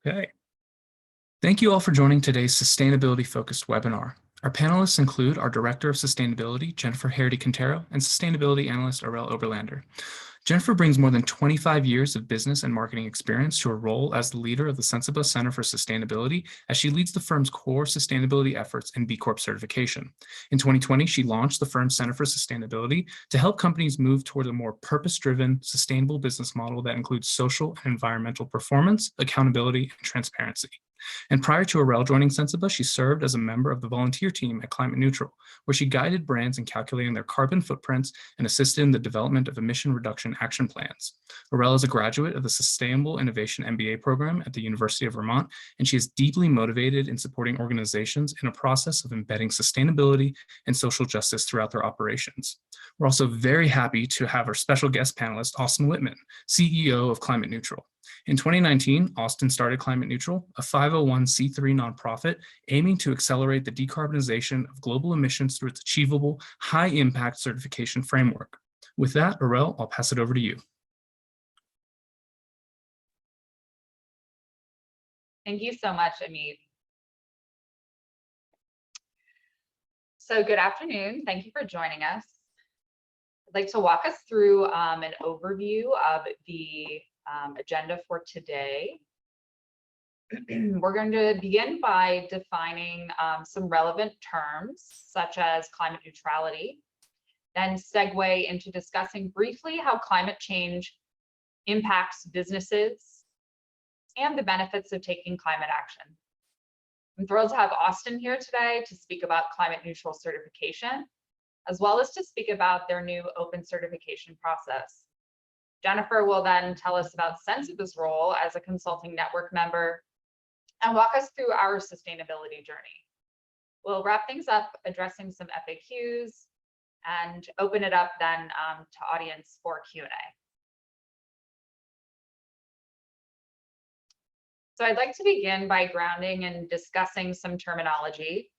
Okay. Thank you all for joining today's sustainability-focused webinar. Our panelists include our Director of Sustainability, Jennifer Harity-Quintero, and Sustainability Analyst, Aurel Oberlander. Jennifer brings more than 25 years of business and marketing experience to her role as the leader of the Sensiba Center for Sustainability as she leads the firm's core sustainability efforts and B Corp certification. In 2020, she launched the firm's Center for Sustainability to help companies move toward a more purpose-driven, sustainable business model that includes social and environmental performance, accountability, and transparency. And prior to Aurel joining Sensiba, she served as a member of the volunteer team at Climate Neutral, where she guided brands in calculating their carbon footprints and assisted in the development of emission reduction action plans. Aurel is a graduate of the Sustainable Innovation MBA program at the University of Vermont, and she is deeply motivated in supporting organizations in a process of embedding sustainability and social justice throughout their operations. We're also very happy to have our special guest panelist, Austin Whitman, CEO of Climate Neutral. In 2019, Austin started Climate Neutral, a 501c3 nonprofit aiming to accelerate the decarbonization of global emissions through its achievable, high-impact certification framework. With that, Aurel, I'll pass it over to you. Thank you so much, Amit. So good afternoon. Thank you for joining us. I'd like to walk us through an overview of the agenda for today. We're going to begin by defining some relevant terms, such as climate neutrality, then segue into discussing briefly how climate change impacts businesses and the benefits of taking climate action. I'm thrilled to have Austin here today to speak about climate neutral certification, as well as to speak about their new open certification process. Jennifer will then tell us about Sensiba's role as a consulting network member and walk us through our sustainability journey. We'll wrap things up addressing some FAQs and open it up then to audience for Q&A. So I'd like to begin by grounding and discussing some terminology.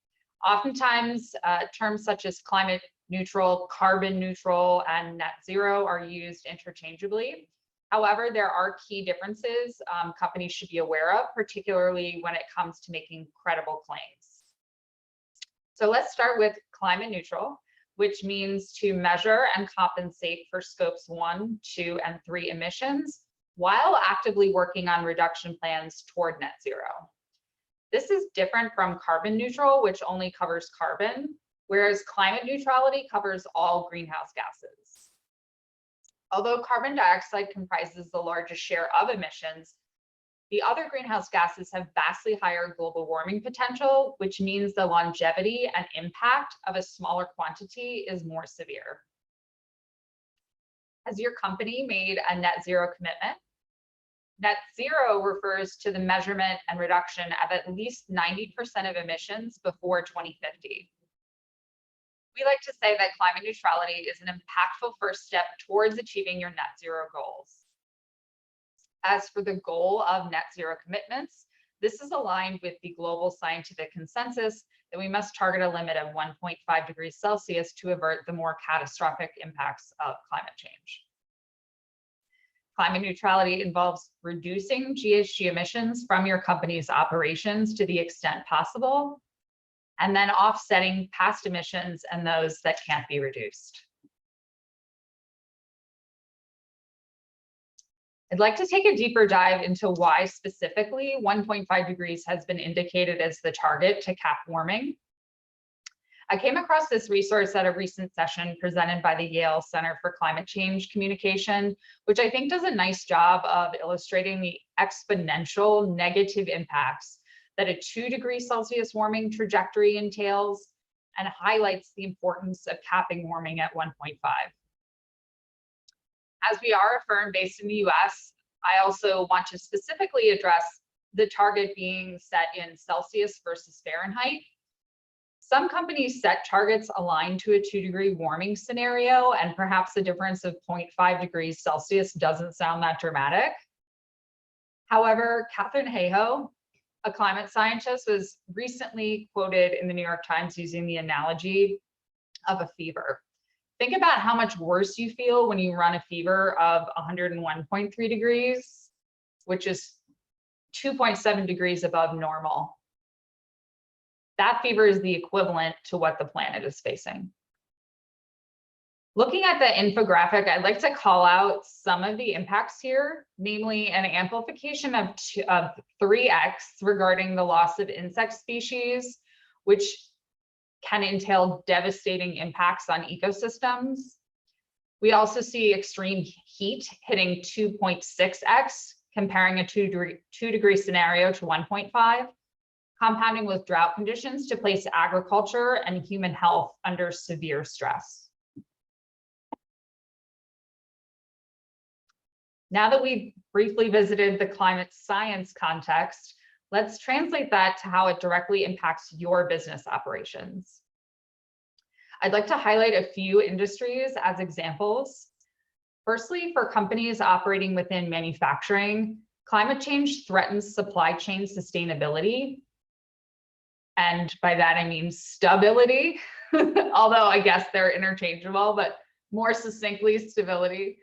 Oftentimes, terms such as climate neutral, carbon neutral, and net zero are used interchangeably. However, there are key differences companies should be aware of, particularly when it comes to making credible claims. So let's start with climate neutral, which means to measure and compensate for scopes 1, 2, and 3 emissions while actively working on reduction plans toward net zero. This is different from carbon neutral, which only covers carbon, whereas climate neutrality covers all greenhouse gases. Although carbon dioxide comprises the largest share of emissions, the other greenhouse gases have vastly higher global warming potential, which means the longevity and impact of a smaller quantity is more severe. Has your company made a net zero commitment? Net zero refers to the measurement and reduction of at least 90% of emissions before 2050. We like to say that climate neutrality is an impactful first step towards achieving your net zero goals. As for the goal of net zero commitments, this is aligned with the global scientific consensus that we must target a limit of 1.5 degrees Celsius to avert the more catastrophic impacts of climate change. Climate neutrality involves reducing GHG emissions from your company's operations to the extent possible, and then offsetting past emissions and those that can't be reduced. I'd like to take a deeper dive into why specifically 1.5 degrees has been indicated as the target to cap warming. I came across this resource at a recent session presented by the Yale Center for Climate Change Communication, which I think does a nice job of illustrating the exponential negative impacts that a 2 degrees Celsius warming trajectory entails and highlights the importance of capping warming at 1.5. As we are a firm based in the US, I also want to specifically address the target being set in Celsius versus Fahrenheit. Some companies set targets aligned to a 2-degree warming scenario, and perhaps a difference of 0.5 degrees Celsius doesn't sound that dramatic. However, Katherine Hayhoe, a climate scientist, was recently quoted in the New York Times using the analogy of a fever. Think about how much worse you feel when you run a fever of 101.3 degrees, which is 2.7 degrees above normal. That fever is the equivalent to what the planet is facing. Looking at the infographic, I'd like to call out some of the impacts here, namely an amplification of 3x regarding the loss of insect species, which can entail devastating impacts on ecosystems. We also see extreme heat hitting 2.6x, comparing a 2-degree scenario to 1.5, compounding with drought conditions to place agriculture and human health under severe stress. Now that we've briefly visited the climate science context, let's translate that to how it directly impacts your business operations. I'd like to highlight a few industries as examples. Firstly, for companies operating within manufacturing, climate change threatens supply chain sustainability. And by that, I mean stability, although I guess they're interchangeable, but more succinctly, stability.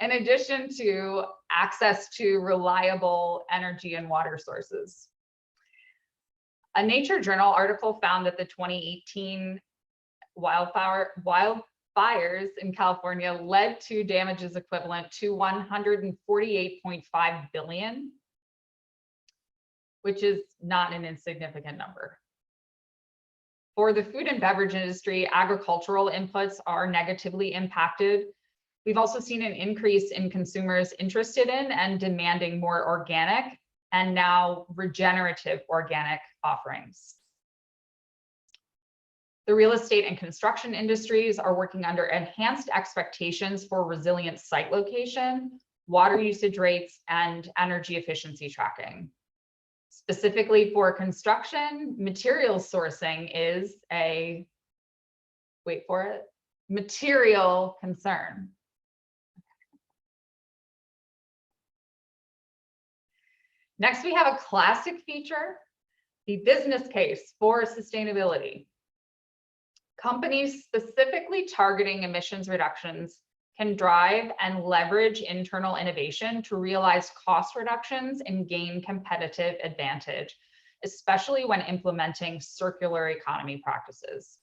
In addition to access to reliable energy and water sources. A Nature Journal article found that the 2018 wildfires in California led to damages equivalent to $148.5 billion, which is not an insignificant number. For the food and beverage industry, agricultural inputs are negatively impacted. We've also seen an increase in consumers interested in and demanding more organic and now regenerative organic offerings. The real estate and construction industries are working under enhanced expectations for resilient site location, water usage rates, and energy efficiency tracking. Specifically for construction, materials sourcing is a, wait for it, material concern. Next, we have a classic feature, the business case for sustainability. Companies specifically targeting emissions reductions can drive and leverage internal innovation to realize cost reductions and gain competitive advantage, especially when implementing circular economy practices.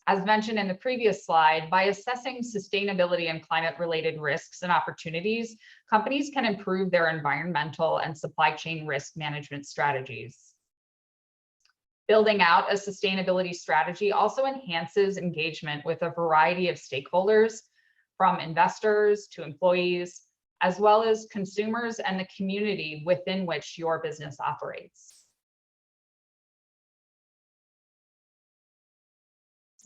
As mentioned in the previous slide, by assessing sustainability and climate-related risks and opportunities, companies can improve their environmental and supply chain risk management strategies. Building out a sustainability strategy also enhances engagement with a variety of stakeholders, from investors to employees, as well as consumers and the community within which your business operates.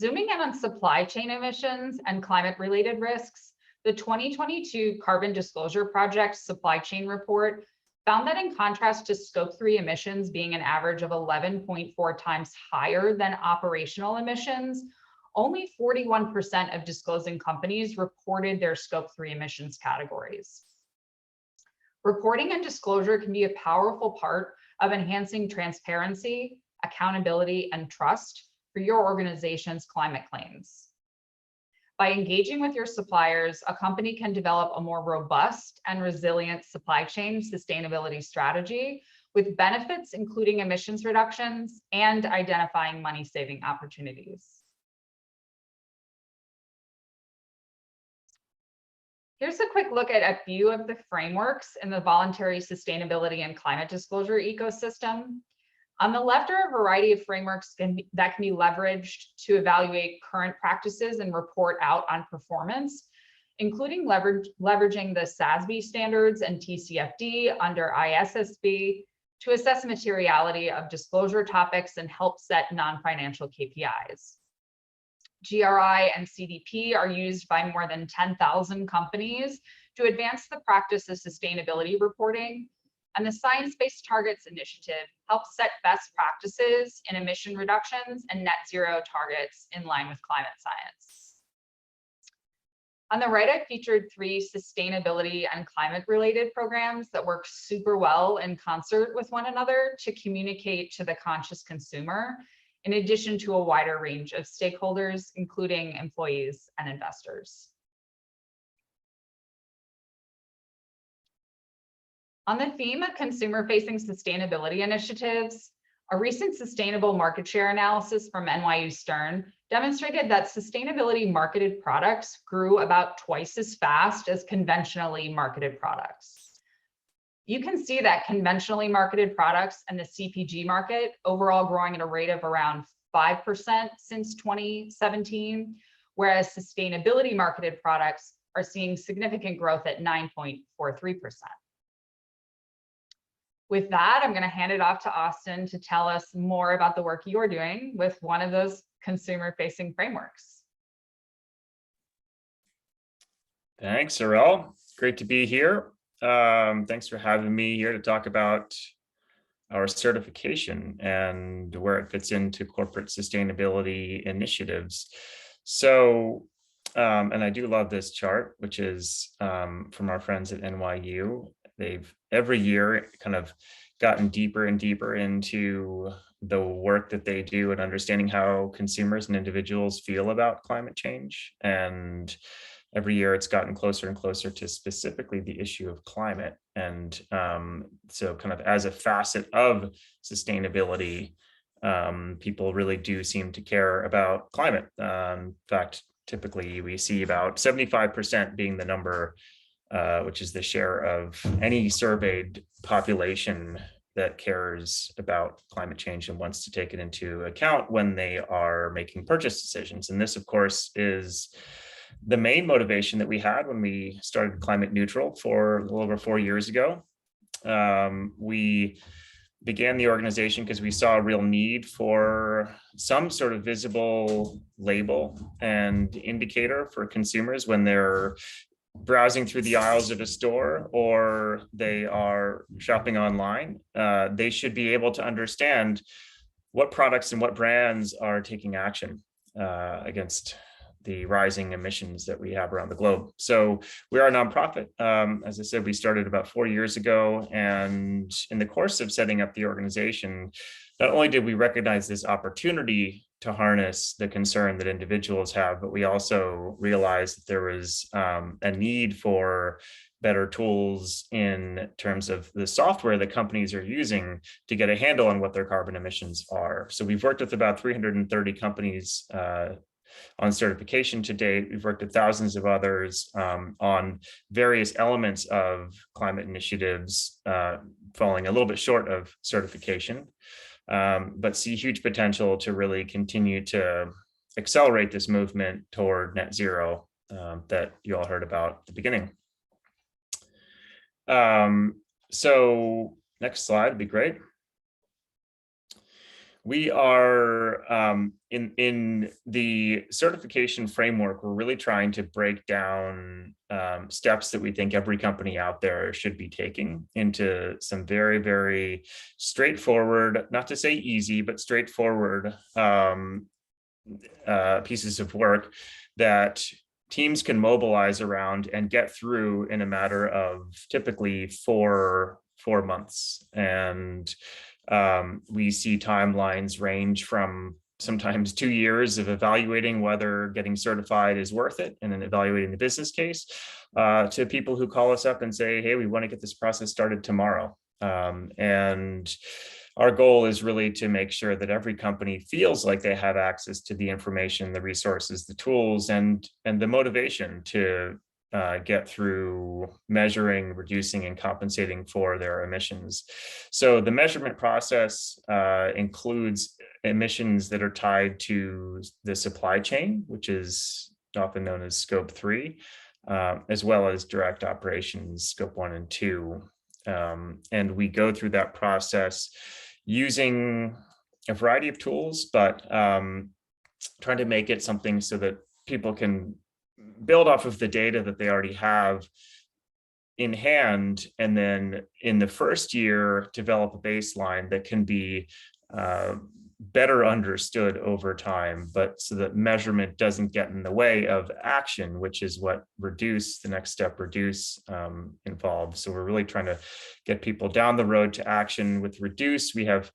Zooming in on supply chain emissions and climate-related risks, the 2022 Carbon Disclosure Project Supply Chain Report found that in contrast to Scope 3 emissions being an average of 11.4 times higher than operational emissions, only 41% of disclosing companies reported their Scope 3 emissions categories. Reporting and disclosure can be a powerful part of enhancing transparency, accountability, and trust for your organization's climate claims. By engaging with your suppliers, a company can develop a more robust and resilient supply chain sustainability strategy with benefits including emissions reductions and identifying money-saving opportunities. Here's a quick look at a few of the frameworks in the voluntary sustainability and climate disclosure ecosystem. On the left are a variety of frameworks that can be leveraged to evaluate current practices and report out on performance, including leveraging the SASB standards and TCFD under ISSB to assess materiality of disclosure topics and help set non-financial KPIs. GRI and CDP are used by more than 10,000 companies to advance the practice of sustainability reporting, and the Science Based Targets Initiative helps set best practices in emission reductions and net zero targets in line with climate science. On the right, I featured 3 sustainability and climate-related programs that work super well in concert with one another to communicate to the conscious consumer, in addition to a wider range of stakeholders, including employees and investors. On the theme of consumer-facing sustainability initiatives, a recent sustainable market share analysis from NYU Stern demonstrated that sustainability marketed products grew about twice as fast as conventionally marketed products. You can see that conventionally marketed products and the CPG market overall growing at a rate of around 5% since 2017, whereas sustainability marketed products are seeing significant growth at 9.43%. With that, I'm going to hand it off to Austin to tell us more about the work you're doing with one of those consumer-facing frameworks. Thanks, Arel. Great to be here. Thanks for having me here to talk about our certification and where it fits into corporate sustainability initiatives. So, and I do love this chart, which is from our friends at NYU. They've every year kind of gotten deeper and deeper into the work that they do and understanding how consumers and individuals feel about climate change. And every year it's gotten closer and closer to specifically the issue of climate. And so kind of as a facet of sustainability, people really do seem to care about climate. In fact, typically we see about 75% being the number, which is the share of any surveyed population that cares about climate change and wants to take it into account when they are making purchase decisions. And this, of course, is the main motivation that we had when we started Climate Neutral for a little over 4 years ago. We began the organization because we saw a real need for some sort of visible label and indicator for consumers when they're browsing through the aisles of a store or they are shopping online. They should be able to understand what products and what brands are taking action against the rising emissions that we have around the globe. So we are a nonprofit. As I said, we started about 4 years ago, and in the course of setting up the organization, not only did we recognize this opportunity to harness the concern that individuals have, but we also realized that there was a need for better tools in terms of the software that companies are using to get a handle on what their carbon emissions are. So we've worked with about 330 companies on certification to date. We've worked with thousands of others on various elements of climate initiatives, falling a little bit short of certification, but see huge potential to really continue to accelerate this movement toward net zero that you all heard about at the beginning. So next slide would be great. We are in the certification framework, we're really trying to break down steps that we think every company out there should be taking into some very, very straightforward, not to say easy, but straightforward pieces of work that teams can mobilize around and get through in a matter of typically four months. And we see timelines range from sometimes 2 years of evaluating whether getting certified is worth it and then evaluating the business case to people who call us up and say, hey, we want to get this process started tomorrow. And our goal is really to make sure that every company feels like they have access to the information, the resources, the tools, and the motivation to get through measuring, reducing, and compensating for their emissions. So the measurement process includes emissions that are tied to the supply chain, which is often known as scope 3, as well as direct operations, scope 1 and 2. And we go through that process using a variety of tools, but trying to make it something so that people can build off of the data that they already have in hand, and then in the first year, develop a baseline that can be better understood over time, but so that measurement doesn't get in the way of action, which is what the next step reduce involves. So we're really trying to get people down the road to action. With reduce, we have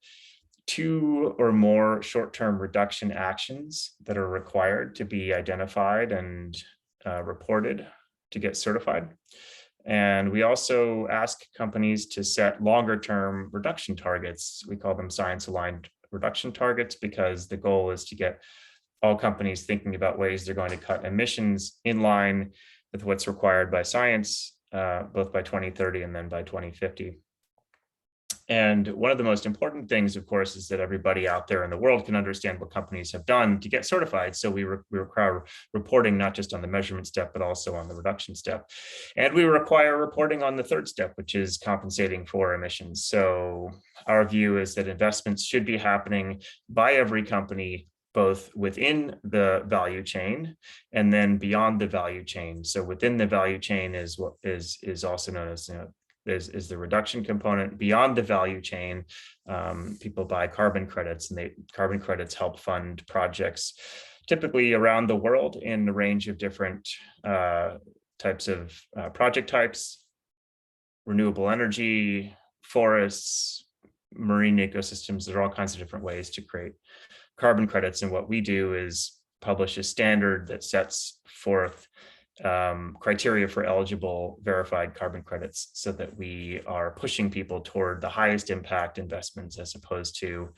2 or more short-term reduction actions that are required to be identified and reported to get certified. And we also ask companies to set longer term reduction targets. We call them science aligned reduction targets because the goal is to get all companies thinking about ways they're going to cut emissions in line with what's required by science, both by 2030 and then by 2050. And one of the most important things, of course, is that everybody out there in the world can understand what companies have done to get certified. So we require reporting not just on the measurement step, but also on the reduction step. And we require reporting on the third step, which is compensating for emissions. So our view is that investments should be happening by every company, both within the value chain and then beyond the value chain. So within the value chain is what is also known as, is the reduction component. Beyond the value chain, people buy carbon credits, and carbon credits help fund projects typically around the world in a range of different types of project types: renewable energy, forests, marine ecosystems. There are all kinds of different ways to create carbon credits. And what we do is publish a standard that sets forth criteria for eligible verified carbon credits, so that we are pushing people toward the highest impact investments, as opposed to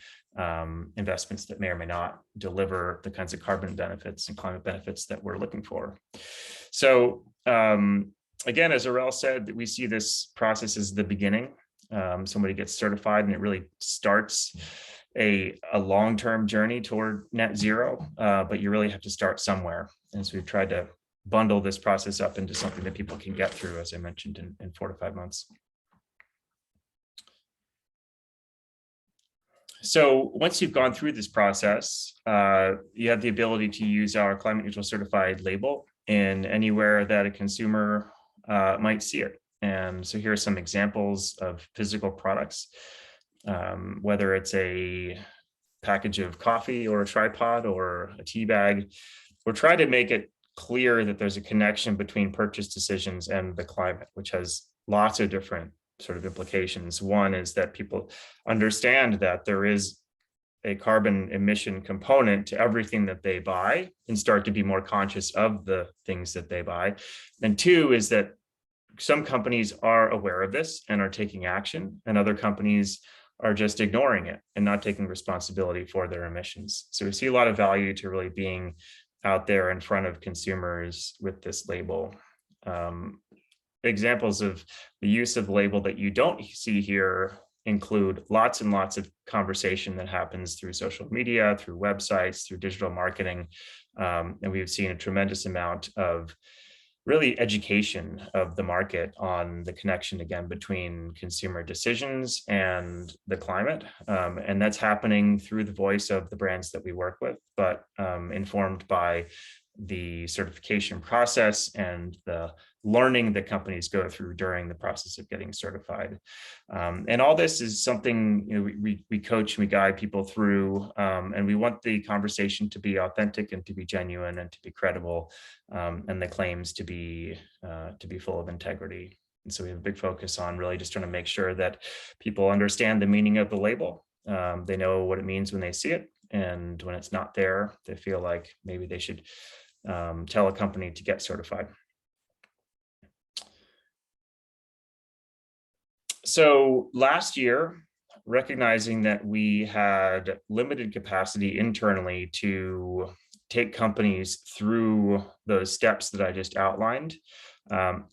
investments that may or may not deliver the kinds of carbon benefits and climate benefits that we're looking for. So again, as Arel said, we see this process as the beginning. Somebody gets certified and it really starts a long-term journey toward net zero, but you really have to start somewhere. And so we've tried to bundle this process up into something that people can get through, as I mentioned, in 4 to 5 months. So once you've gone through this process, you have the ability to use our climate neutral certified label in anywhere that a consumer might see it. And so here are some examples of physical products, whether it's a package of coffee or a tripod or a tea bag. We're trying to make it clear that there's a connection between purchase decisions and the climate, which has lots of different sort of implications. One is that people understand that there is a carbon emission component to everything that they buy and start to be more conscious of the things that they buy. And two is that some companies are aware of this and are taking action, and other companies are just ignoring it and not taking responsibility for their emissions. So we see a lot of value to really being out there in front of consumers with this label. Examples of the use of the label that you don't see here include lots and lots of conversation that happens through social media, through websites, through digital marketing. And we've seen a tremendous amount of really education of the market on the connection, again, between consumer decisions and the climate. And that's happening through the voice of the brands that we work with, but informed by the certification process and the learning that companies go through during the process of getting certified. And all this is something we coach and we guide people through, and we want the conversation to be authentic and to be genuine and to be credible, and the claims to be full of integrity. And so we have a big focus on really just trying to make sure that people understand the meaning of the label. They know what it means when they see it, and when it's not there, they feel like maybe they should tell a company to get certified. So last year, recognizing that we had limited capacity internally to take companies through those steps that I just outlined,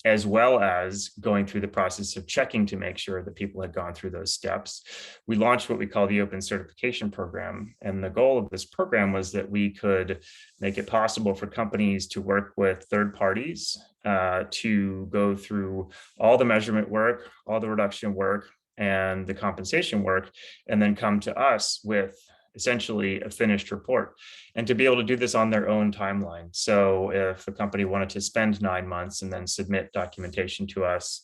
as well as going through the process of checking to make sure that people had gone through those steps, we launched what we call the Open Certification Program. And the goal of this program was that we could make it possible for companies to work with third parties to go through all the measurement work, all the reduction work, and the compensation work, and then come to us with essentially a finished report, and to be able to do this on their own timeline. So if a company wanted to spend 9 months and then submit documentation to us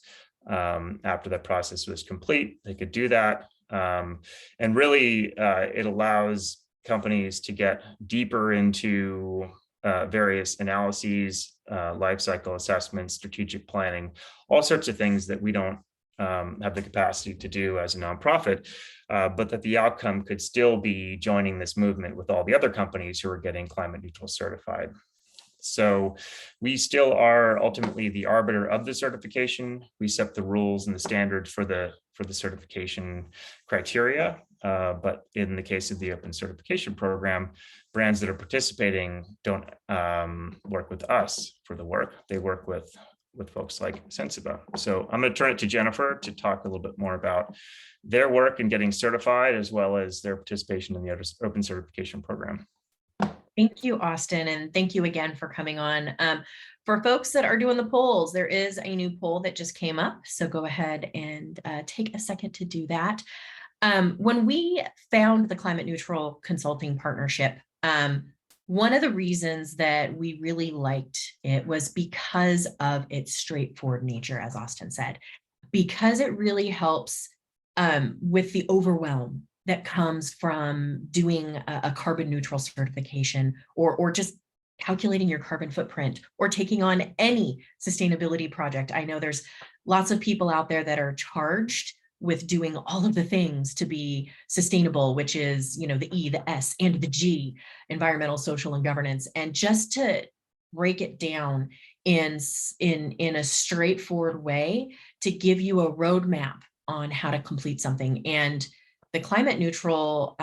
after that process was complete, they could do that. And really, it allows companies to get deeper into various analyses, life cycle assessments, strategic planning, all sorts of things that we don't have the capacity to do as a nonprofit, but that the outcome could still be joining this movement with all the other companies who are getting climate neutral certified. So we still are ultimately the arbiter of the certification. We set the rules and the standards for the certification criteria. But in the case of the open certification program, brands that are participating don't work with us for the work. They work with folks like Sensiba. So I'm going to turn it to Jennifer to talk a little bit more about their work in getting certified, as well as their participation in the open certification program. Thank you, Austin, and thank you again for coming on. For folks that are doing the polls, there is a new poll that just came up, so go ahead and take a second to do that. When we found the Climate Neutral Consulting Partnership, one of the reasons that we really liked it was because of its straightforward nature, as Austin said, because it really helps with the overwhelm that comes from doing a carbon neutral certification, or just calculating your carbon footprint, or taking on any sustainability project. I know there's lots of people out there that are charged with doing all of the things to be sustainable, which is, you know, the E, the S, and the G, environmental, social, and governance. And just to break it down in a straightforward way to give you a roadmap on how to complete something. And the climate neutral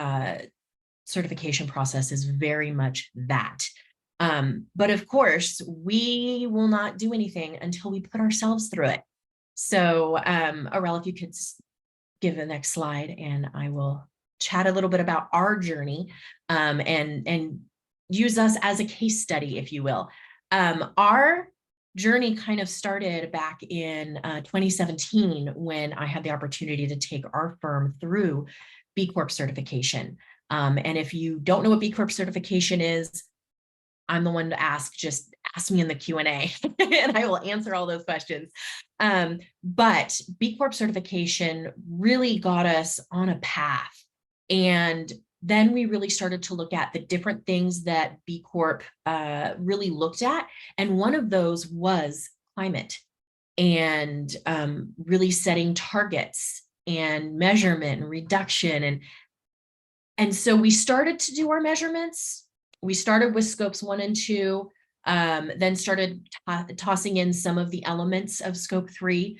certification process is very much that. But of course, we will not do anything until we put ourselves through it. So Aurel, if you could give the next slide, and I will chat a little bit about our journey and use us as a case study, if you will. Our journey kind of started back in 2017 when I had the opportunity to take our firm through B Corp certification. And if you don't know what B Corp certification is, I'm the one to ask. Just ask me in the Q&A and I will answer all those questions. But B Corp certification really got us on a path. And then we really started to look at the different things that B Corp really looked at. And one of those was climate, and really setting targets and measurement and reduction. And so we started to do our measurements. We started with scopes 1 and 2, then started tossing in some of the elements of scope 3,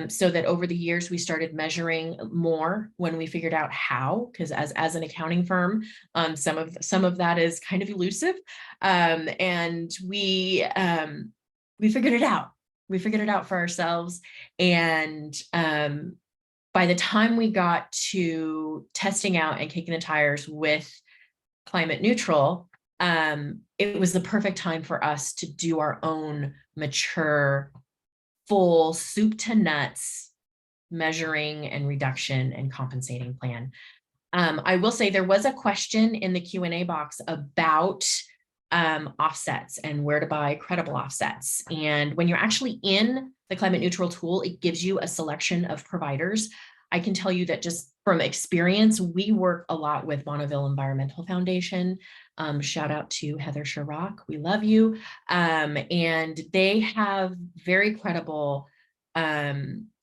so that over the years we started measuring more when we figured out how, because as an accounting firm, some of that is kind of elusive, and we figured it out. We figured it out for ourselves, and by the time we got to testing out and kicking the tires with climate neutral, it was the perfect time for us to do our own mature, full soup to nuts measuring and reduction and compensating plan. I will say there was a question in the Q&A box about offsets and where to buy credible offsets. And when you're actually in the climate neutral tool, it gives you a selection of providers. I can tell you that just from experience, we work a lot with Bonneville Environmental Foundation. Shout out to Heather Sharrock, we love you. And they have very credible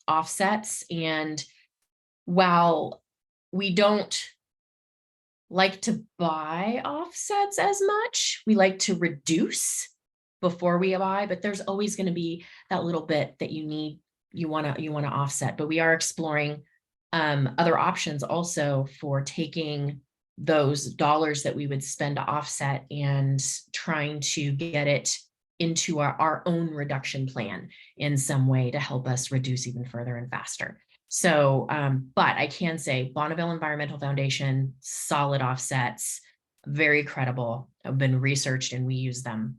offsets. And while we don't like to buy offsets as much, we like to reduce before we buy, but there's always going to be that little bit that you want to offset. But we are exploring other options also for taking those dollars that we would spend to offset and trying to get it into our own reduction plan in some way to help us reduce even further and faster. So, but I can say Bonneville Environmental Foundation, solid offsets, very credible, have been researched, and we use them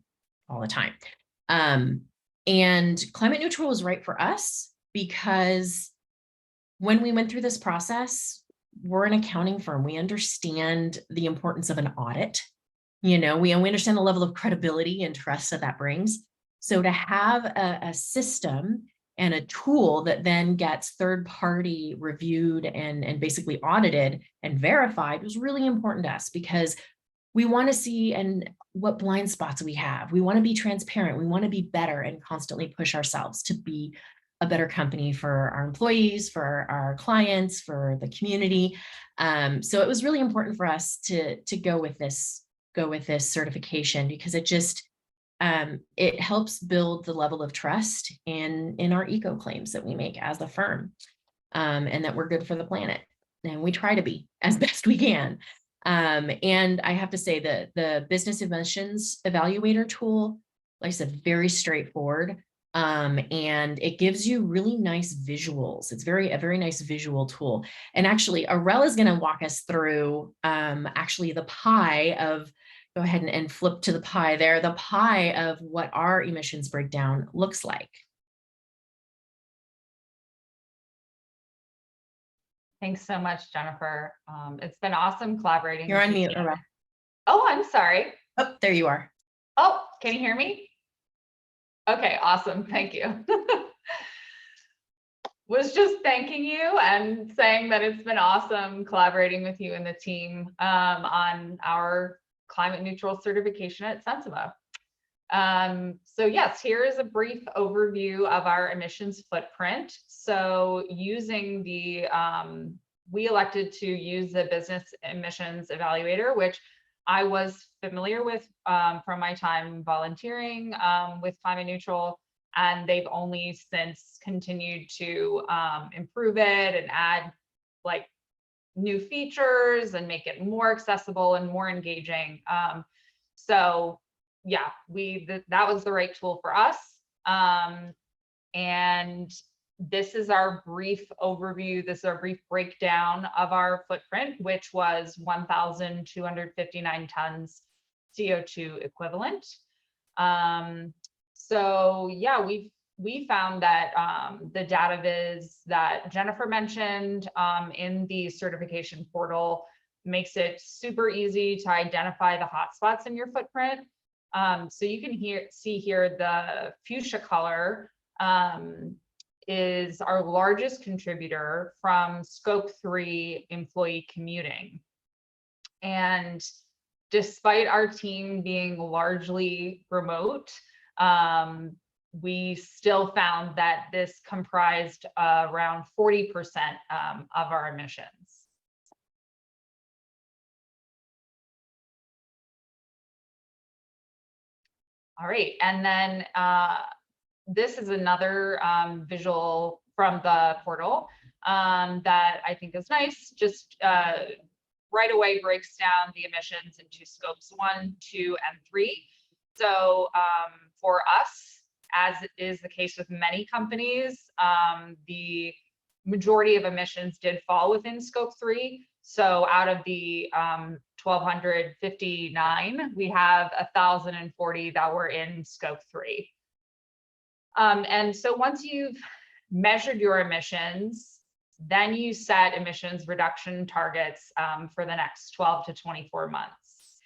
all the time. And climate neutral was right for us because when we went through this process, we're an accounting firm. We understand the importance of an audit. You know, we understand the level of credibility and trust that brings. So to have a system and a tool that then gets third-party reviewed and basically audited and verified was really important to us, because we want to see what blind spots we have. We want to be transparent. We want to be better and constantly push ourselves to be a better company for our employees, for our clients, for the community. So it was really important for us to go with this certification, because it helps build the level of trust in our eco claims that we make as a firm, and that we're good for the planet. And we try to be as best we can. And I have to say that the business emissions evaluator tool, like I said, very straightforward. And it gives you really nice visuals. It's a very nice visual tool. And actually, Arel is going to walk us through actually the pie of, go ahead and flip to the pie there, the pie of what our emissions breakdown looks like. Thanks so much, Jennifer. It's been awesome collaborating. You're with on you mute, today. Arel. Oh, I'm sorry. Oh, there you are. Oh, can you hear me? Okay, awesome. Thank you. Was just thanking you and saying that it's been awesome collaborating with you and the team on our climate neutral certification at Sensiba. So yes, here is a brief overview of our emissions footprint. So using the, we elected to use the business emissions evaluator, which I was familiar with from my time volunteering with Climate Neutral, and they've only since continued to improve it and add like new features and make it more accessible and more engaging. So yeah, that was the right tool for us. And this is our brief overview. This is our brief breakdown of our footprint, which was 1,259 tons CO2 equivalent. So yeah, we found that the data viz that Jennifer mentioned in the certification portal makes it super easy to identify the hotspots in your footprint. So you can see here the fuchsia color is our largest contributor from scope 3 employee commuting. And despite our team being largely remote, we still found that this comprised around 40% of our emissions. All right, and then this is another visual from the portal that I think is nice. Just right away breaks down the emissions into scopes 1, 2, and 3. So for us, as is the case with many companies, the majority of emissions did fall within scope 3. So out of the 1,259, we have 1,040 that were in scope 3. And so once you've measured your emissions, then you set emissions reduction targets for the next 12 to 24 months.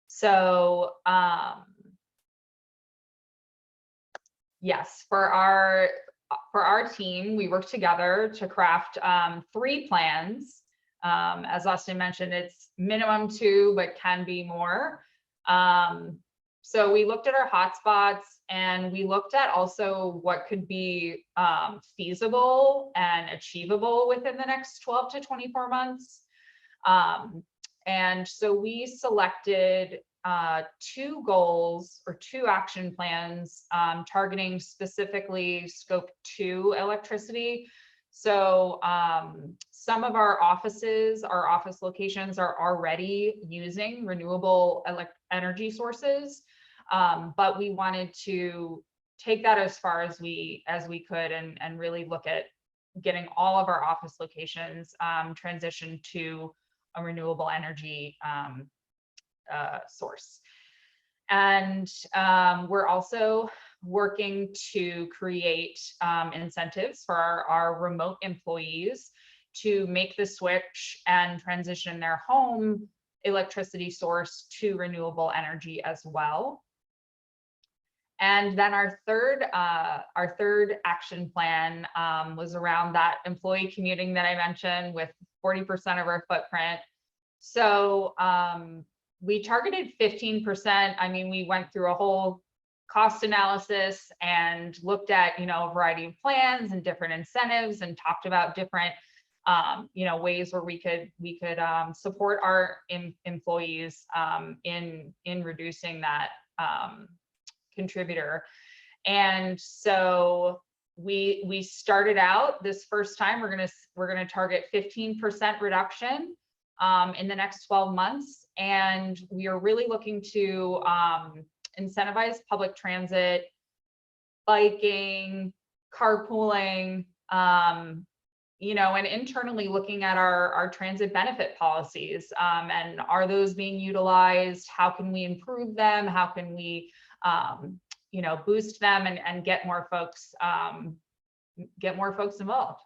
So yes, for our team, we work together to craft 3 plans. As Austin mentioned, it's minimum 2, but can be more. So we looked at our hotspots, and we looked at also what could be feasible and achievable within the next 12 to 24 months. And so we selected 2 goals or 2 action plans targeting specifically scope 2 electricity. So some of our office locations are already using renewable energy sources, but we wanted to take that as far as we could and really look at getting all of our office locations transitioned to a renewable energy source. And we're also working to create incentives for our remote employees to make the switch and transition their home electricity source to renewable energy as well. And then our third action plan was around that employee commuting that I mentioned, with 40% of our footprint. So we targeted 15%. I mean, we went through a whole cost analysis and looked at, a variety of plans and different incentives, and talked about different, ways where we could support our employees in reducing that contributor. And so we started out this first time, we're gonna target 15% reduction in the next 12 months. And we are really looking to incentivize public transit, biking, carpooling, you know, and internally looking at our transit benefit policies, and are those being utilized? How can we improve them? How can we, you know, boost them and get more folks involved?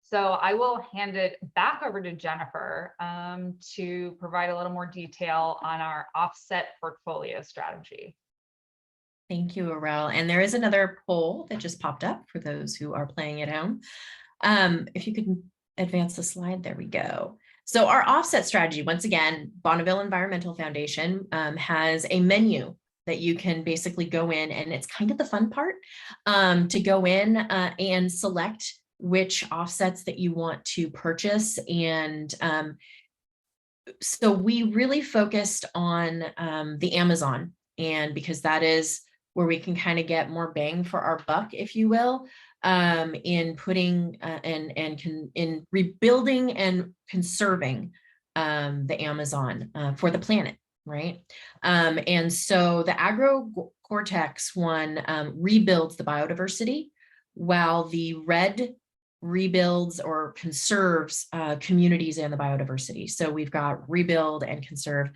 So I will hand it back over to Jennifer to provide a little more detail on our offset portfolio strategy. Thank you, Aurel. And there is another poll that just popped up for those who are playing at home. If you could advance the slide, there we go. So our offset strategy, once again, Bonneville Environmental Foundation has a menu that you can basically go in, and it's kind of the fun part, to go in and select which offsets that you want to purchase. And so we really focused on the Amazon, and because that is where we can kind of get more bang for our buck, if you will, in putting in rebuilding and conserving the Amazon for the planet, right? And so the AgroCortex one rebuilds the biodiversity, while the red rebuilds or conserves communities and the biodiversity. So we've got rebuild and conserve.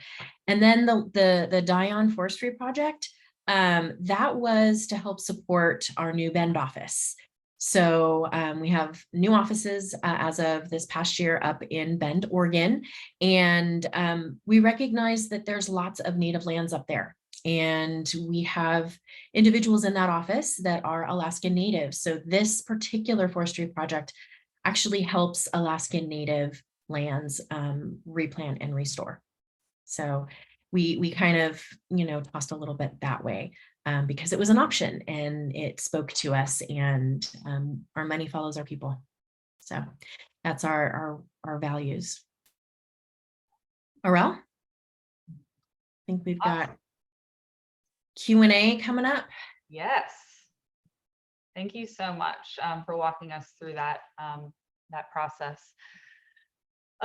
And then the Dion Forestry Project, that was to help support our new Bend office. So we have new offices as of this past year up in Bend, Oregon. And we recognize that there's lots of native lands up there. And we have individuals in that office that are Alaskan Native. So this particular forestry project actually helps Alaskan Native lands replant and restore. So we kind of, you know, tossed a little bit that way because it was an option and it spoke to us, and our money follows our people. So that's our values. Aurel? I think we've got Q&A coming up. Yes. Thank you so much for walking us through that that process.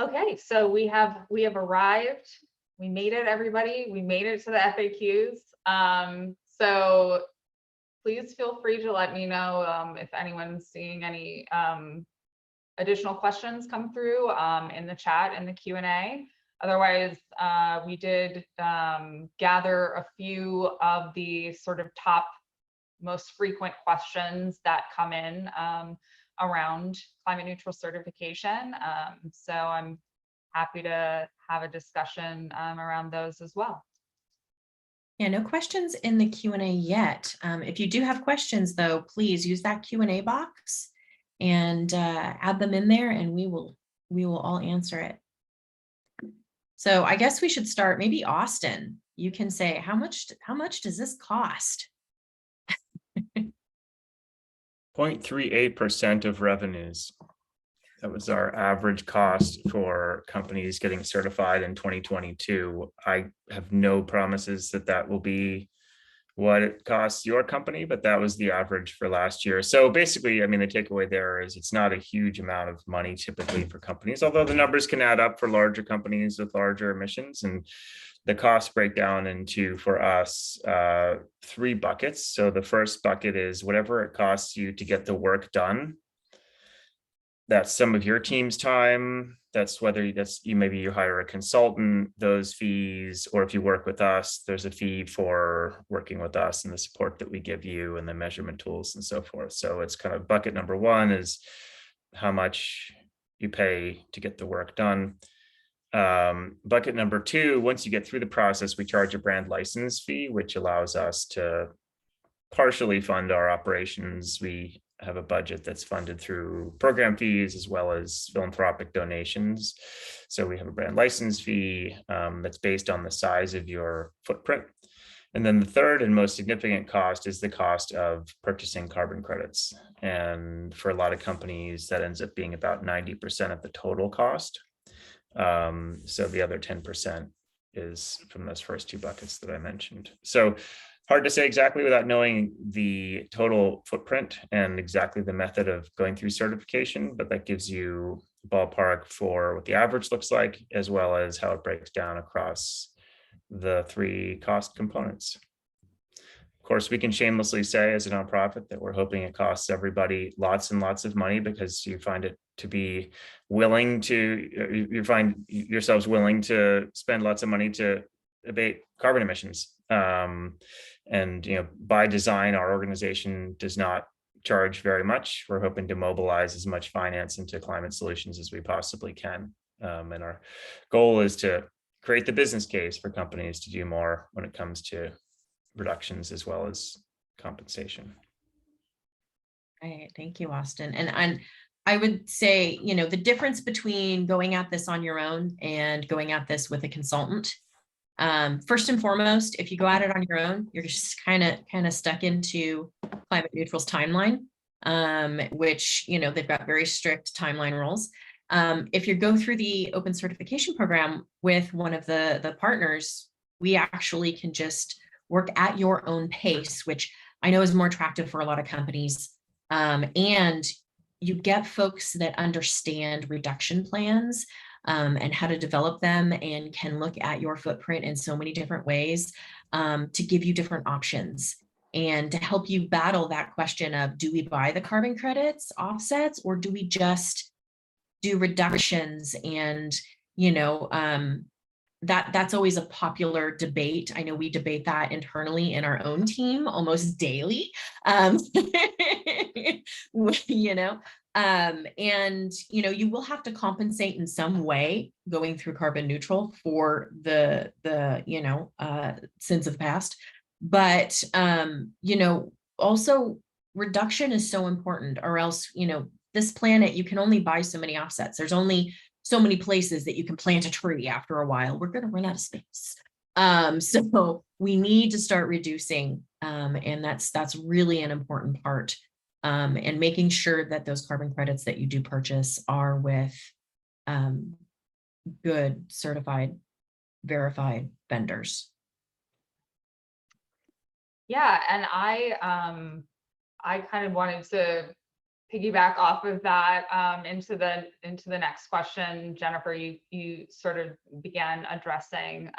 Okay, so we have arrived. We made it, everybody. We made it to the FAQs. So please feel free to let me know if anyone's seeing any additional questions come through in the chat and the Q&A. Otherwise, we did gather a few of the sort of top most frequent questions that come in around climate neutral certification. So I'm happy to have a discussion around those as well. Yeah, no questions in the Q&A yet. If you do have questions, though, please use that Q&A box and add them in there, and we will all answer it. So I guess we should start. Maybe Austin, you can say how much does this cost? 0.38% of revenues. That was our average cost for companies getting certified in 2022. I have no promises that that will be what it costs your company, but that was the average for last year. So basically, I mean, the takeaway there is it's not a huge amount of money typically for companies, although the numbers can add up for larger companies with larger emissions. And the costs break down into, for us, 3 buckets. So the first bucket is whatever it costs you to get the work done. That's some of your team's time. That's whether maybe you hire a consultant, those fees, or if you work with us, there's a fee for working with us and the support that we give you and the measurement tools and so forth. So it's kind of bucket number 1 is how much you pay to get the work done. Bucket number 2, once you get through the process, we charge a brand license fee, which allows us to partially fund our operations. We have a budget that's funded through program fees as well as philanthropic donations. So we have a brand license fee that's based on the size of your footprint. And then the third and most significant cost is the cost of purchasing carbon credits. And for a lot of companies, that ends up being about 90% of the total cost. So the other 10% is from those first two buckets that I mentioned. So hard to say exactly without knowing the total footprint and exactly the method of going through certification, but that gives you a ballpark for what the average looks like, as well as how it breaks down across the three cost components. Of course, we can shamelessly say as a nonprofit that we're hoping it costs everybody lots and lots of money, because you find it to be willing to, you find yourselves willing to spend lots of money to abate carbon emissions. And by design, our organization does not charge very much. We're hoping to mobilize as much finance into climate solutions as we possibly can. And our goal is to create the business case for companies to do more when it comes to reductions as well as compensation. Right. Thank you, Austin. And I would say, the difference between going at this on your own and going at this with a consultant, first and foremost, if you go at it on your own, you're just kind of stuck into Climate Neutral's timeline, which, they've got very strict timeline rules. If you go through the open certification program with one of the partners, we actually can just work at your own pace, which I know is more attractive for a lot of companies. And you get folks that understand reduction plans and how to develop them, and can look at your footprint in so many different ways to give you different options and to help you battle that question of, do we buy the carbon credits, offsets, or do we just do reductions? And, that's always a popular debate. I know we debate that internally in our own team almost daily. And you will have to compensate in some way going through carbon neutral for the sins of the past. But also reduction is so important, or else this planet, you can only buy so many offsets. There's only so many places that you can plant a tree. After a while, we're going to run out of space. So we need to start reducing, and that's really an important part. And making sure that those carbon credits that you do purchase are with good, certified, verified vendors. Yeah, and I kind of wanted to piggyback off of that into the next question. Jennifer, you sort of began addressing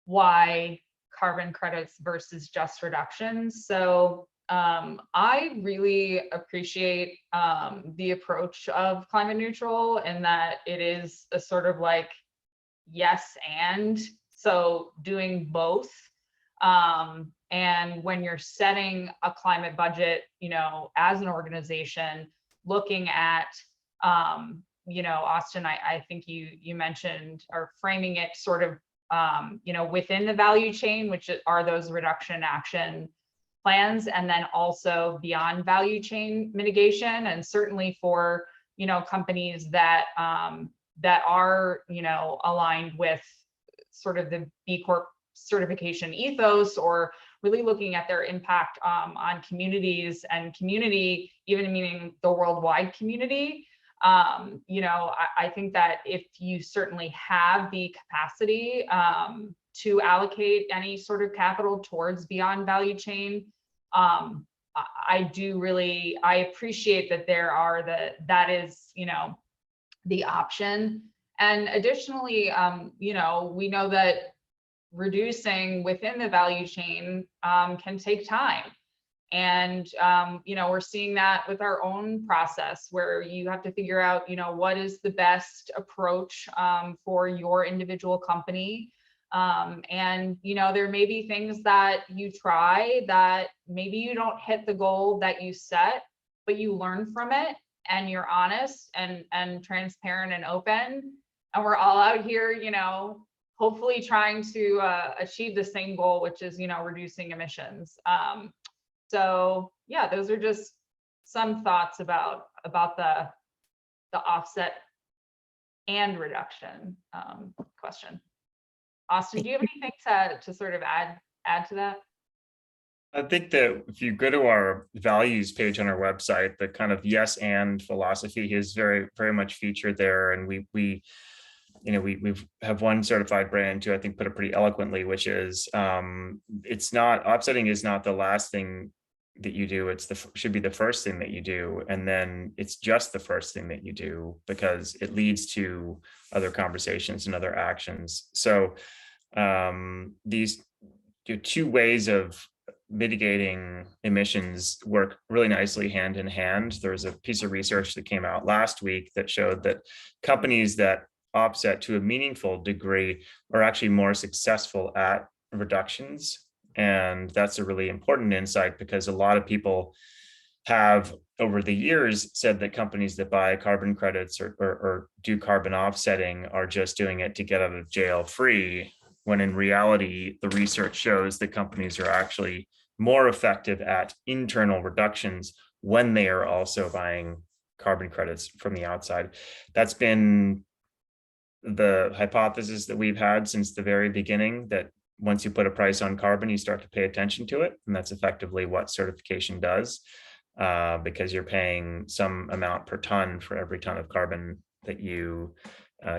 why carbon credits versus just reductions. So I really appreciate the approach of Climate Neutral, in that it is a sort of like yes and, so doing both. And when you're setting a climate budget, as an organization, looking at, Austin, I think you mentioned, or framing it sort of, within the value chain, which are those reduction action plans, and then also beyond value chain mitigation. And certainly for, companies that are, aligned with sort of the B Corp certification ethos, or really looking at their impact on communities, and community, even meaning the worldwide community. I think that if you certainly have the capacity to allocate any sort of capital towards beyond value chain, I appreciate that that is, the option. And additionally, we know that reducing within the value chain can take time. And, we're seeing that with our own process, where you have to figure out, what is the best approach for your individual company. And, there may be things that you try that maybe you don't hit the goal that you set, but you learn from it, and you're honest and transparent and open. And we're all out here, hopefully trying to achieve the same goal, which is, reducing emissions. So yeah, those are just some thoughts about the offset and reduction question. Austin, do you have anything to sort of add to that? I think that if you go to our values page on our website, the kind of yes and philosophy is very, very much featured there. And we we have one certified brand who I think put it pretty eloquently, which is it's not, offsetting is not the last thing that you do. It's should be the first thing that you do. And then it's just the first thing that you do because it leads to other conversations and other actions. So these two ways of mitigating emissions work really nicely hand in hand. There's a piece of research that came out last week that showed that companies that offset to a meaningful degree are actually more successful at reductions. And that's a really important insight because a lot of people have over the years said that companies that buy carbon credits or do carbon offsetting are just doing it to get out of jail free, when in reality, the research shows that companies are actually more effective at internal reductions when they are also buying carbon credits from the outside. That's been the hypothesis that we've had since the very beginning, that once you put a price on carbon, you start to pay attention to it. And that's effectively what certification does, because you're paying some amount per ton for every ton of carbon that you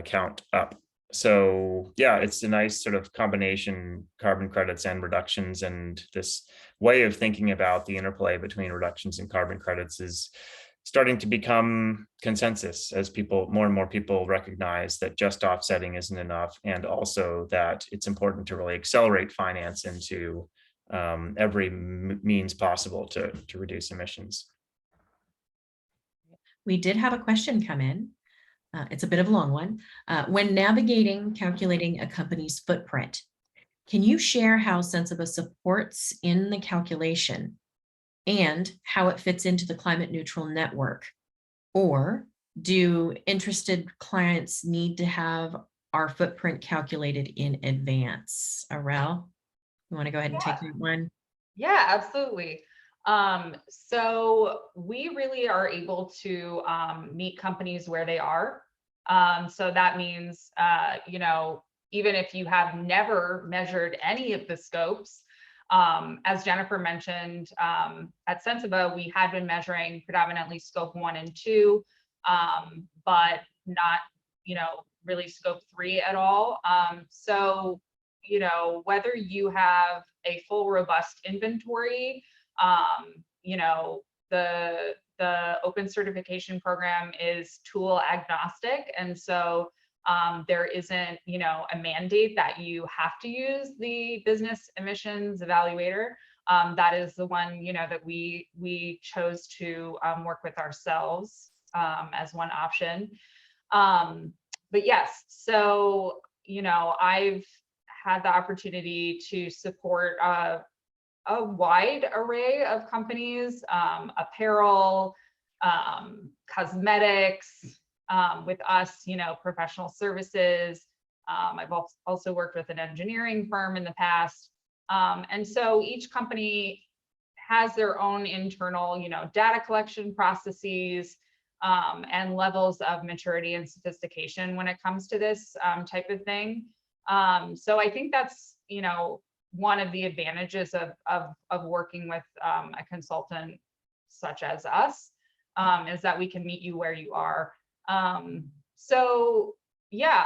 count up. So yeah, it's a nice sort of combination, carbon credits and reductions. And this way of thinking about the interplay between reductions and carbon credits is starting to become consensus as more and more people recognize that just offsetting isn't enough, and also that it's important to really accelerate finance into every means possible to reduce emissions. We did have a question come in. It's a bit of a long one. When navigating, calculating a company's footprint, can you share how Sensiba supports in the calculation and how it fits into the climate neutral network? Or do interested clients need to have our footprint calculated in advance? Arel, you want to go ahead and take that one? Yeah, absolutely. So we really are able to meet companies where they are. So that means, even if you have never measured any of the scopes, as Jennifer mentioned, at Sensiba, we had been measuring predominantly scope 1 and 2, but not, really scope 3 at all. So, whether you have a full robust inventory, the open certification program is tool agnostic. And so there isn't, a mandate that you have to use the business emissions evaluator. That is the one, that we chose to work with ourselves as one option. But yes, so, I've had the opportunity to support a wide array of companies, apparel, cosmetics, with us, professional services. I've also worked with an engineering firm in the past. And so each company has their own internal, data collection processes, and levels of maturity and sophistication when it comes to this type of thing. So I think that's, one of the advantages of working with a consultant such as us, is that we can meet you where you are. So yeah,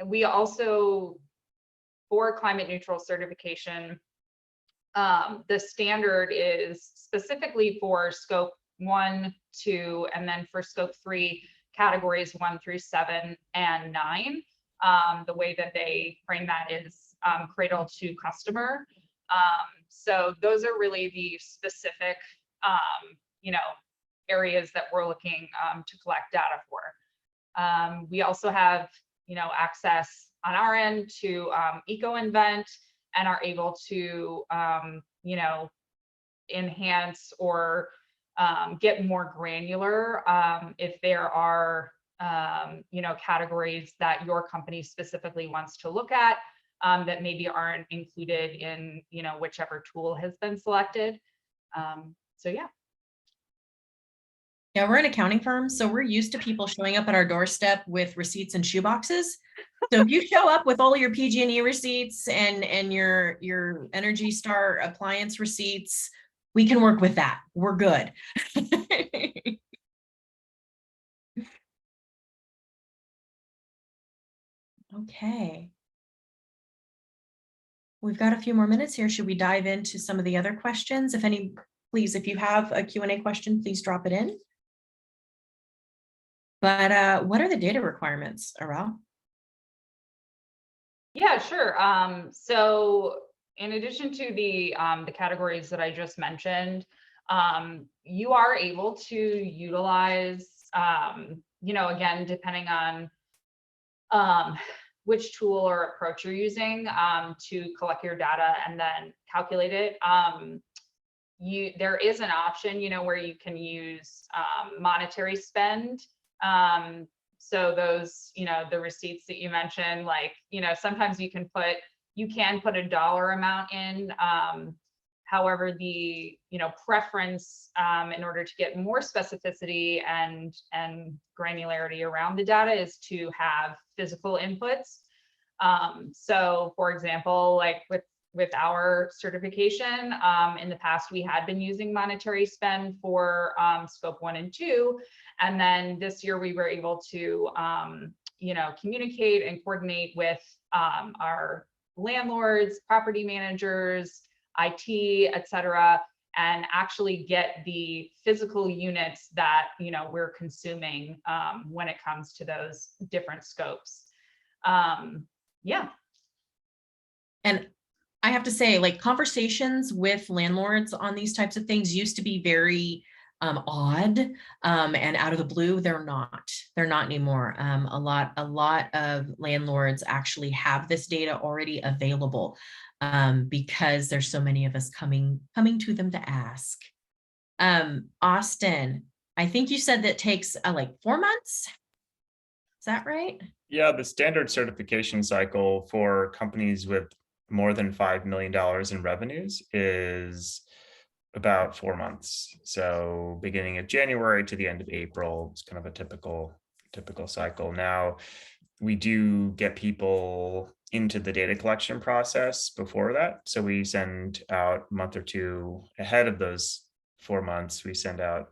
we also, for climate neutral certification, the standard is specifically for scope 1, 2, and then for scope 3, categories 1 through 7 and 9. The way that they frame that is cradle to customer. So those are really the specific, areas that we're looking to collect data for. We also have, access on our end to EcoInvent, and are able to, enhance or get more granular if there are, categories that your company specifically wants to look at that maybe aren't included in, whichever tool has been selected. So yeah. Yeah, we're an accounting firm, so we're used to people showing up at our doorstep with receipts and shoeboxes. So if you show up with all your PG&E receipts and your Energy Star appliance receipts, we can work with that. We're good. Okay. We've got a few more minutes here. Should we dive into some of the other questions? Please, if you have a Q&A question, please drop it in. But what are the data requirements, Aral? Yeah, sure. So in addition to the categories that I just mentioned, you are able to utilize, again, depending on which tool or approach you're using to collect your data and then calculate it. There is an option, where you can use monetary spend. So those, the receipts that you mentioned, like, sometimes you can put a dollar amount in. However, the preference in order to get more specificity and granularity around the data is to have physical inputs. So for example, like with our certification, in the past, we had been using monetary spend for scope 1 and 2. And then this year we were able to, communicate and coordinate with our landlords, property managers, IT, et cetera, and actually get the physical units that, we're consuming when it comes to those different scopes. Yeah. And I have to say, like, conversations with landlords on these types of things used to be very odd and out of the blue. They're not anymore. A lot of landlords actually have this data already available because there's so many of us coming to them to ask. Austin, I think you said that takes like 4 months. Is that right? Yeah, the standard certification cycle for companies with more than $5 million in revenues is about 4 months. So beginning of January to the end of April is kind of a typical cycle. Now, we do get people into the data collection process before that. So we send out a month or two ahead of those 4 months. We send out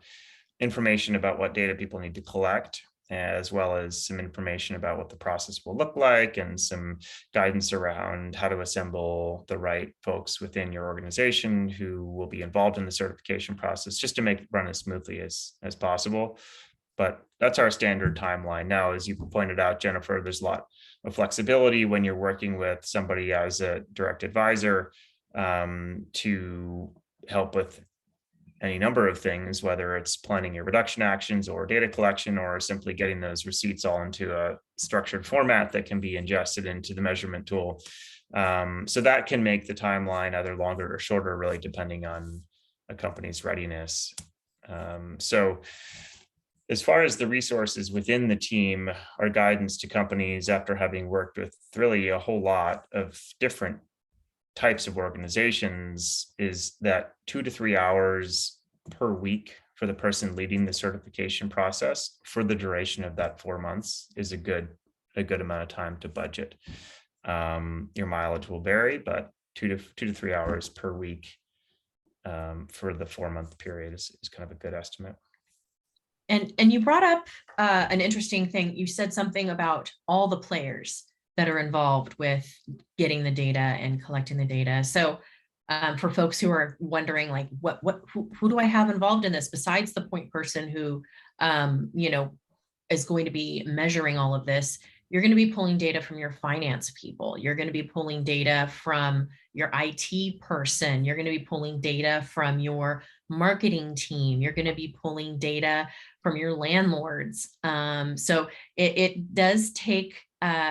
information about what data people need to collect, as well as some information about what the process will look like and some guidance around how to assemble the right folks within your organization who will be involved in the certification process, just to make it run as smoothly as possible. But that's our standard timeline. Now, as you pointed out, Jennifer, there's a lot of flexibility when you're working with somebody as a direct advisor to help with any number of things, whether it's planning your reduction actions or data collection, or simply getting those receipts all into a structured format that can be ingested into the measurement tool. So that can make the timeline either longer or shorter, really depending on a company's readiness. So as far as the resources within the team, our guidance to companies after having worked with really a whole lot of different types of organizations is that 2 to 3 hours per week for the person leading the certification process for the duration of that 4 months is a good amount of time to budget. Your mileage will vary, but 2 to 3 hours per week for the 4-month period is kind of a good estimate. And you brought up an interesting thing. You said something about all the players that are involved with getting the data and collecting the data. So for folks who are wondering, like, who do I have involved in this besides the point person who, is going to be measuring all of this? You're going to be pulling data from your finance people. You're going to be pulling data from your IT person. You're going to be pulling data from your marketing team. You're going to be pulling data from your landlords. So it does take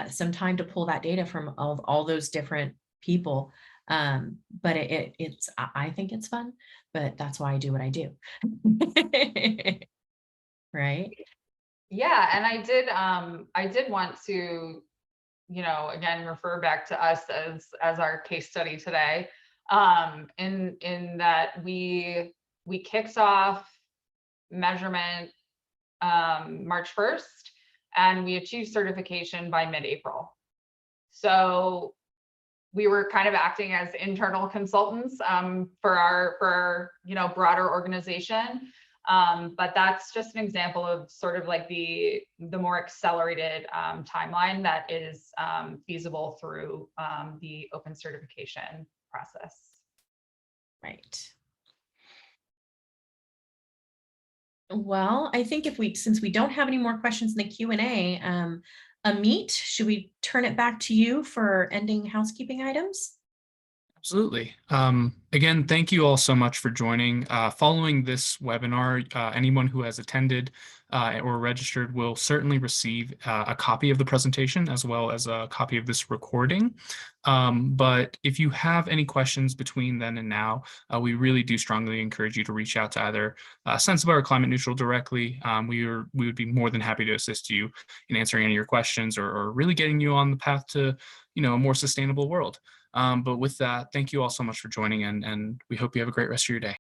some time to pull that data from all those different people. But I think it's fun, but that's why I do what I do. Right? Yeah, and I did want to, again, refer back to us as our case study today, in that we kicked off measurement March 1st, and we achieved certification by mid-April. So we were kind of acting as internal consultants for our broader organization. But that's just an example of sort of like the more accelerated timeline that is feasible through the open certification process. Right. Well, I think since we don't have any more questions in the Q&A, Amit, should we turn it back to you for ending housekeeping items? Absolutely. Again, thank you all so much for joining. Following this webinar, anyone who has attended or registered will certainly receive a copy of the presentation as well as a copy of this recording. But if you have any questions between then and now, we really do strongly encourage you to reach out to either Sensiba or Climate Neutral directly. We would be more than happy to assist you in answering any of your questions or really getting you on the path to, a more sustainable world. But with that, thank you all so much for joining, and we hope you have a great rest of your day.